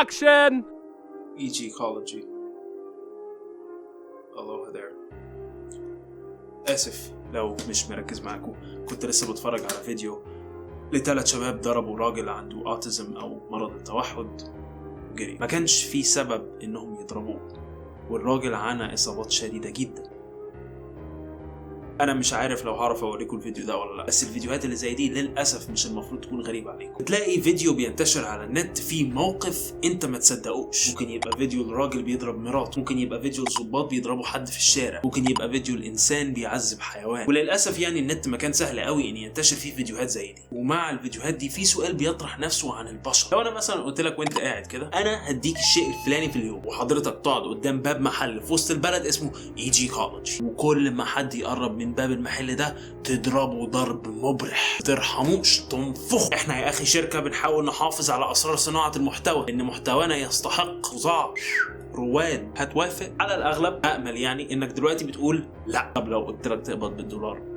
Action! Ecology. Aloha there. آسف لو مش مركز معاكم، كنت لسه بتفرج على فيديو ل3 شباب ضربوا راجل عنده أوتيزم أو مرض التوحد وجري. ما كانش في سبب إنهم يضربوه، والراجل عانى إصابات شديدة جدا. انا مش عارف لو هعرف اوريكم الفيديو ده ولا لا، بس الفيديوهات اللي زي دي للاسف مش المفروض تكون غريبه عليكم. تلاقي فيديو بينتشر على النت فيه موقف انت ما تصدقوش، ممكن يبقى فيديو الراجل بيضرب مراته، ممكن يبقى فيديو الضباط بيضربوا حد في الشارع، ممكن يبقى فيديو الانسان بيعذب حيوان. وللاسف يعني النت مكان سهل قوي ان ينتشر فيه فيديوهات زي دي. ومع الفيديوهات دي في سؤال بيطرح نفسه عن البشر. لو انا مثلا قلت لك وانت قاعد كده انا هديك الشيء الفلاني في اليوم، وحضرتك تقعد قدام باب محل في وسط البلد اسمه Ecology، وكل ما حد يقرب من باب المحل ده تضربه ضرب مبرح، ترحموش، تنفخ. احنا يا اخي شركة بنحاول نحافظ على اسرار صناعة المحتوى، ان محتوانا يستحق خضاع رواد. هتوافق؟ على الاغلب امل يعني انك دلوقتي بتقول لا. طب لو قلت لك تقبض بالدولار؟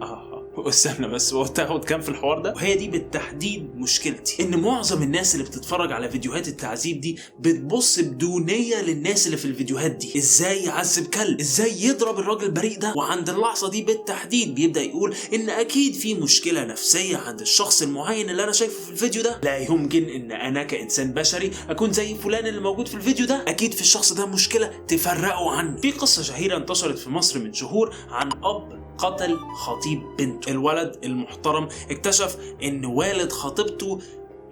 استنى بس، وتاخد كام في الحوار ده؟ وهي دي بالتحديد مشكلتي، ان معظم الناس اللي بتتفرج على فيديوهات التعذيب دي بتبص بدونية للناس اللي في الفيديوهات دي. ازاي يعذب كلب، ازاي يضرب الراجل البريء ده، وعند اللحظة دي بالتحديد بيبدأ يقول ان اكيد في مشكلة نفسية عند الشخص المعين اللي انا شايفه في الفيديو ده. لا يمكن ان انا كإنسان بشري اكون زي فلان اللي موجود في الفيديو ده، اكيد في الشخص ده مشكلة تفرقوا عنه. في قصة شهيرة انتشرت في مصر من شهور عن اب قتل خطيب بنته. الولد المحترم اكتشف ان والد خطيبته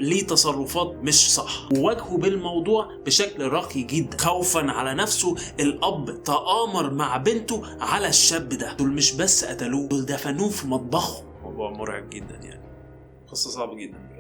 ليه تصرفات مش صح، وواجهه بالموضوع بشكل راقي جدا. خوفا على نفسه الاب تآمر مع بنته على الشاب ده. دول مش بس قتلوه، دول دفنوه في مطبخه. موضوع مرعب جدا يعني، قصة صعبة جدا بجد.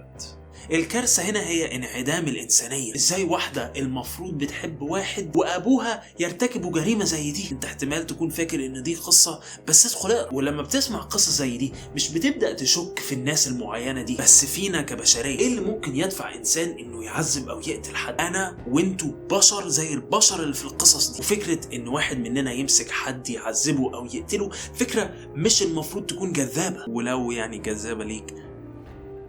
الكارثة هنا هي انعدام الإنسانية. إزاي واحدة المفروض بتحب واحد وأبوها يرتكبوا جريمة زي دي؟ أنت احتمال تكون فاكر إن دي قصة، بس ادخل اقرا. ولما بتسمع قصة زي دي مش بتبدأ تشك في الناس المعينة دي، بس فينا كبشرية. إيه اللي ممكن يدفع إنسان إنه يعذب أو يقتل حد؟ أنا وإنتوا بشر زي البشر اللي في القصص دي. وفكرة إن واحد مننا يمسك حد يعذبه أو يقتله فكرة مش المفروض تكون جذابة. ولو يعني جذابة ليك،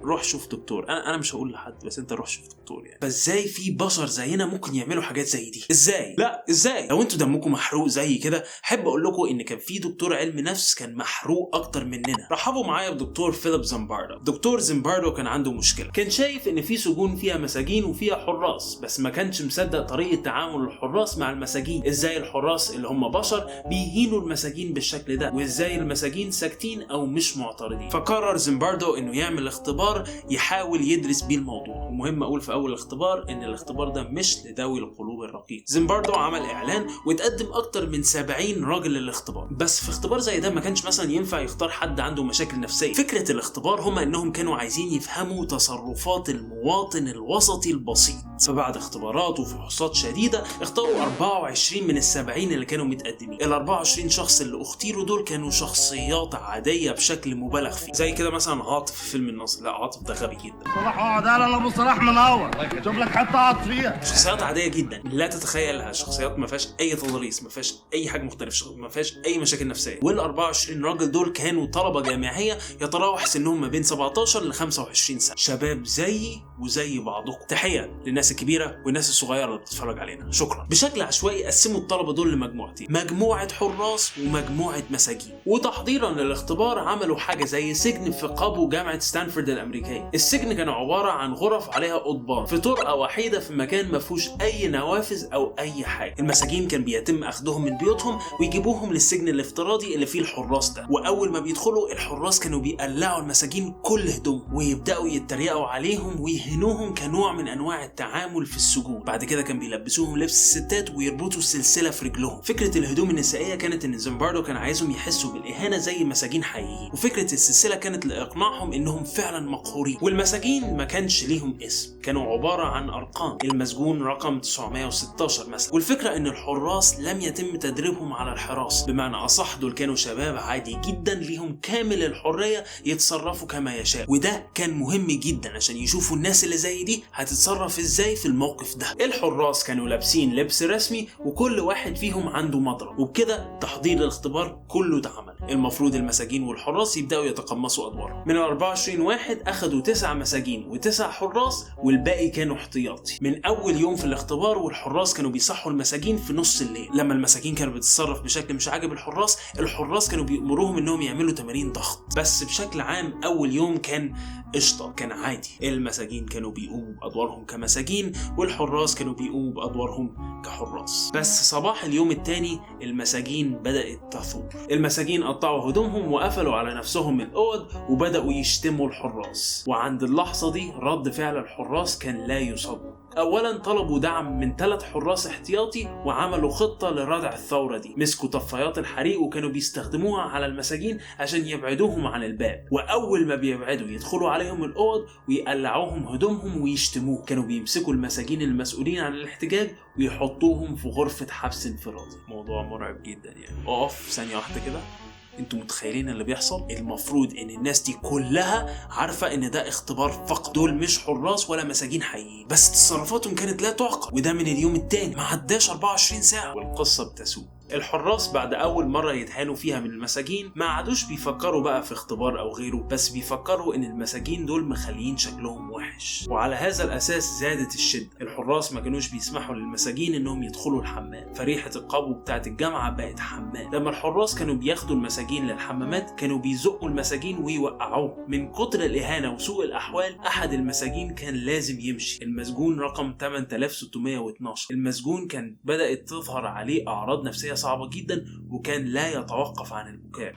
روح شوف دكتور. انا مش هقول لحد، بس انت روح شوف دكتور يعني. فازاي في بشر زينا ممكن يعملوا حاجات زي دي؟ ازاي؟ لا ازاي؟ لو انتوا دمكم محروق زي كده، حب اقول لكم ان كان في دكتور علم نفس كان محروق اكتر مننا. رحبوا معايا بدكتور فيليب زمباردو. دكتور زمباردو كان عنده مشكله، كان شايف ان في سجون فيها مساجين وفيها حراس، بس ما كانش مصدق طريقه تعامل الحراس مع المساجين. ازاي الحراس اللي هم بشر بيهينوا المساجين بالشكل ده، وازاي المساجين ساكتين او مش معترضين. فقرر زمباردو انه يعمل اختبار يحاول يدرس بيه الموضوع. ومهم اقول في اول الاختبار ان الاختبار ده مش لذوي القلوب الرقيقه. زمباردو عمل اعلان وتقدم اكتر من 70 راجل للاختبار، بس في اختبار زي ده ما كانش مثلا ينفع يختار حد عنده مشاكل نفسيه. فكره الاختبار هم انهم كانوا عايزين يفهموا تصرفات المواطن الوسطي البسيط. فبعد اختبارات وفحوصات شديده اختاروا 24 من ال70 اللي كانوا متقدمين. ال 24 شخص اللي اختيروا دول كانوا شخصيات عاديه بشكل مبالغ فيه، زي كده مثلا عاطف في فيلم الناصر. لا عاطف ده غبي جدا. صلاح اقعد، انا ابو صلاح منور، شوف لك حته اقعد فيها. شخصيات عاديه جدا لا تتخيلها، شخصيات ما فيهاش اي تضاريس، ما فيهاش اي حاجه مختلفه، ما فيهاش اي مشاكل نفسيه. وال 24 راجل دول كانوا طلبه جامعيه يتراوح سنهم ما بين 17 ل 25 سنه، شباب زيي وزي بعضكم. تحيه للناس الكبيره والناس الصغيره اللي بتتفرج علينا، شكرا. بشكل عشوائي قسموا الطلبه دول لمجموعتين، مجموعه حراس ومجموعه مساجين. وتحضيرا للاختبار عملوا حاجه زي سجن في قابو جامعه ستانفورد الامريكيه. الامريكيه. السجن كان عباره عن غرف عليها قضبان في طرقه وحيده في مكان ما فيهوش اي نوافذ او اي حاجه. المساجين كان بيتم اخذهم من بيوتهم ويجيبوهم للسجن الافتراضي اللي فيه الحراس ده، واول ما بيدخلوا الحراس كانوا بيقلعوا المساجين كل هدوم ويبداوا يتريقوا عليهم ويهنوهم كنوع من انواع التعامل في السجون. بعد كده كان بيلبسوهم لبس الستات ويربطوا السلسله في رجلهم. فكره الهدوم النسائيه كانت ان زيمباردو كان عايزهم يحسوا بالاهانه زي مساجين حقيقيين، وفكره السلسله كانت لاقناعهم انهم فعلا مقهورين. والمساجين ما كانش ليهم اسم، كانوا عباره عن ارقام. المسجون رقم 916 مثلا. والفكره ان الحراس لم يتم تدريبهم على الحراسه، بمعنى اصح دول كانوا شباب عادي جدا ليهم كامل الحريه يتصرفوا كما يشاء. وده كان مهم جدا عشان يشوفوا الناس اللي زي دي هتتصرف ازاي في الموقف ده. الحراس كانوا لابسين لبس رسمي وكل واحد فيهم عنده مضرب، وبكده تحضير الاختبار كله اتعمل. المفروض المساجين والحراس يبداوا يتقمصوا ادوارهم. من 24 واحد اخدوا 9 مساجين و9 حراس والباقي كانوا احتياطي. من اول يوم في الاختبار والحراس كانوا بيصحوا المساجين في نص الليل. لما المساجين كانوا بتتصرف بشكل مش عاجب الحراس كانوا بيأمروهم انهم يعملوا تمارين ضغط. بس بشكل عام اول يوم كان قشطه، كان عادي. المساجين كانوا بيقوموا بادوارهم كمساجين والحراس كانوا بيقوموا بادوارهم كحراس. بس صباح اليوم الثاني المساجين بدأت تثور. المساجين قطعوا هدومهم وقفلوا على نفسهم الاوض وبدأوا يشتموا الحراس. وعند اللحظه دي رد فعل الحراس كان لا يصدق. اولا طلبوا دعم من 3 حراس احتياطي وعملوا خطه لردع الثوره دي. مسكوا طفايات الحريق وكانوا بيستخدموها على المساجين عشان يبعدوهم عن الباب، واول ما بيبعدوا يدخلوا عليهم الاوض ويقلعوهم هدومهم ويشتموه. كانوا بيمسكوا المساجين المسؤولين عن الاحتجاج ويحطوهم في غرفه حبس انفرادي. موضوع مرعب جدا يعني. اقف ثانيه واحده كده، انتوا متخيلين اللي بيحصل؟ المفروض ان الناس دي كلها عارفة ان ده اختبار فقط، دول مش حراس ولا مساجين حقيقيين، بس تصرفاتهم كانت لا تعقل. وده من اليوم التاني، ما عداش 24 ساعة والقصة بتسوء. الحراس بعد اول مرة يتهانوا فيها من المساجين ما عادوش بيفكروا بقى في اختبار او غيره، بس بيفكروا ان المساجين دول مخليين شكلهم وحش. وعلى هذا الاساس زادت الشدة. الحراس ما كانوش بيسمحوا للمساجين انهم يدخلوا الحمام، فريحة القبو بتاعت الجامعة بقت حمام. لما الحراس كانوا بياخدوا المساجين للحمامات كانوا بيزقوا المساجين ويوقعوهم. من كتر الاهانة وسوء الاحوال احد المساجين كان لازم يمشي. المسجون رقم 8612. المسجون كان بدأت تظهر عليه اعراض نفسية صعبة جدا وكان لا يتوقف عن البكاء.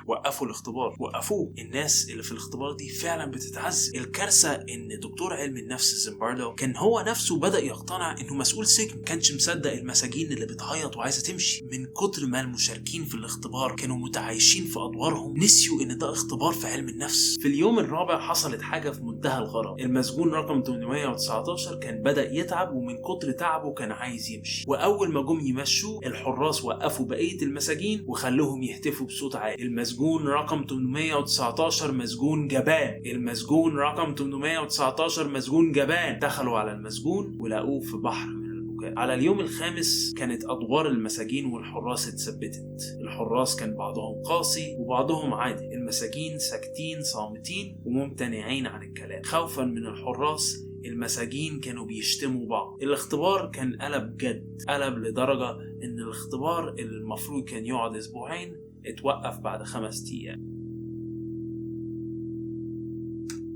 وقفوا الاختبار، وقفوه. الناس اللي في الاختبار دي فعلا بتتعذب. الكارثه ان دكتور علم النفس زيمباردو كان هو نفسه بدا يقتنع انه مسؤول سجن. كانش مصدق المساجين اللي بتعيط وعايزه تمشي. من كتر ما المشاركين في الاختبار كانوا متعايشين في ادوارهم نسيوا ان ده اختبار في علم النفس. في اليوم الرابع حصلت حاجه في منتهى الغرابه. المسجون رقم 819 كان بدا يتعب، ومن كتر تعبه كان عايز يمشي. واول ما جم يمشوا الحراس وقفوا بقيه المساجين وخلوهم يهتفوا بصوت عالي. المسجون رقم 819 مسجون جبان. المسجون رقم 819 مسجون جبان. دخلوا على المسجون ولقوه في بحر من البكاء. على اليوم الخامس كانت أدوار المساجين والحراس اتثبتت. الحراس كان بعضهم قاسي وبعضهم عادي. المساجين ساكتين صامتين وممتنعين عن الكلام. خوفا من الحراس المساجين كانوا بيشتموا بعض. الاختبار كان قلب جد، قلب لدرجة ان الاختبار اللي المفروض كان يقعد اسبوعين اتوقف بعد 5 أيام.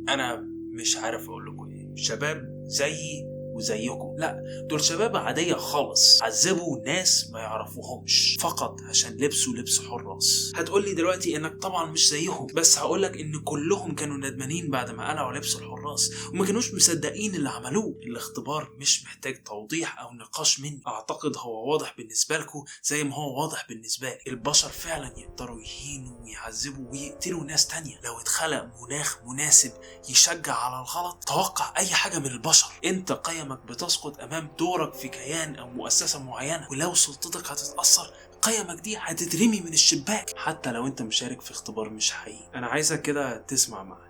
انا مش عارف اقول لكم ايه. شباب زيي وزيكم، لا دول شباب عادية خالص عذبوا ناس ما يعرفوهمش فقط عشان لبسوا لبس حراس. هتقولي دلوقتي انك طبعا مش زيهم، بس هقولك ان كلهم كانوا ندمانين بعد ما قلعوا لبس الحراس وما كانوش مصدقين اللي عملوه. الاختبار مش محتاج توضيح او نقاش مني، اعتقد هو واضح بالنسبة لكم زي ما هو واضح بالنسبة لي. البشر فعلا يقدروا يهينوا ويعذبوا ويقتلوا ناس تانية لو اتخلق مناخ مناسب يشجع على الغلط. توقع اي حاجة من البشر. انت قيمك بتسقط امام دورك في كيان او مؤسسة معينة، ولو سلطتك هتتأثر قيمك دي هتترمي من الشباك حتى لو انت مشارك في اختبار مش حقيقي. انا عايزك كده تسمع معايا.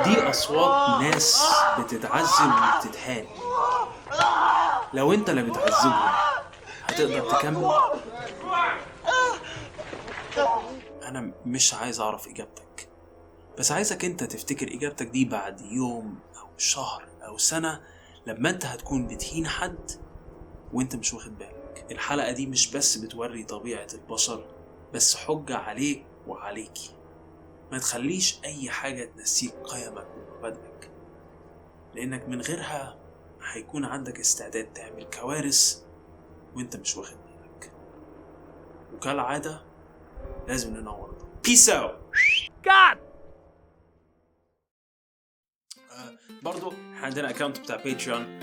دي اصوات ناس بتتعذب وبتتهان. لو انت اللي بتعذبهم هتقدر تكمل؟ انا مش عايز اعرف اجابتك، بس عايزك انت تفتكر اجابتك دي بعد يوم او شهر او سنة لما انت هتكون بتهين حد وانت مش واخد بالك. معاك. الحلقة دي مش بس بتوري طبيعة البشر، بس حجة عليك وعليكي. ما تخليش أي حاجة تنسيك قيمك ومبادئك، لأنك من غيرها هيكون عندك استعداد تعمل كوارث وانت مش واخد بالك. وكالعادة لازم ننور. Peace out. God. برضو عندنا اكاونت بتاع باتريون،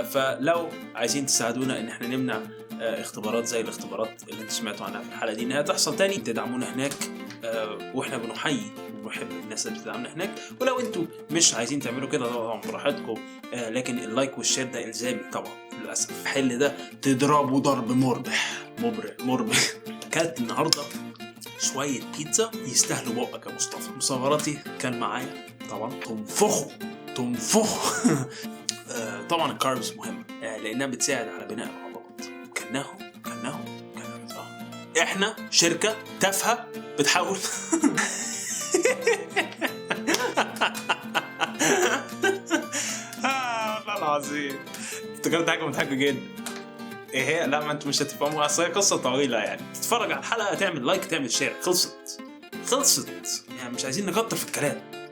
فلو عايزين تساعدونا ان احنا نمنع اختبارات زي الاختبارات اللي انتوا سمعتوا عنها في الحلقه دي انها تحصل تاني، تدعمونا هناك. واحنا بنحيي ونحب الناس اللي بتدعمنا هناك. ولو انتوا مش عايزين تعملوا كده طبعا براحتكم، لكن اللايك والشير ده الزامي طبعا للاسف. الحل ده تضربوا ضرب مربح. كلت النهارده شويه بيتزا يستاهلوا بقك يا مصطفى. مصوراتي كان معايا طبعا تنفخوا. طبعا الكاربس مهمه لانها بتساعد على بناء العضلات. كناهم احنا شركه تافهه بتحاول. والله العظيم افتكرت حاجه مضحكه جدا. ايه هي؟ لا ما انتوا مش هتفهموا، اصل هي قصه طويله يعني. تتفرج على الحلقه، تعمل لايك، تعمل شير، خلصت يعني. مش عايزين نكتر في الكلام.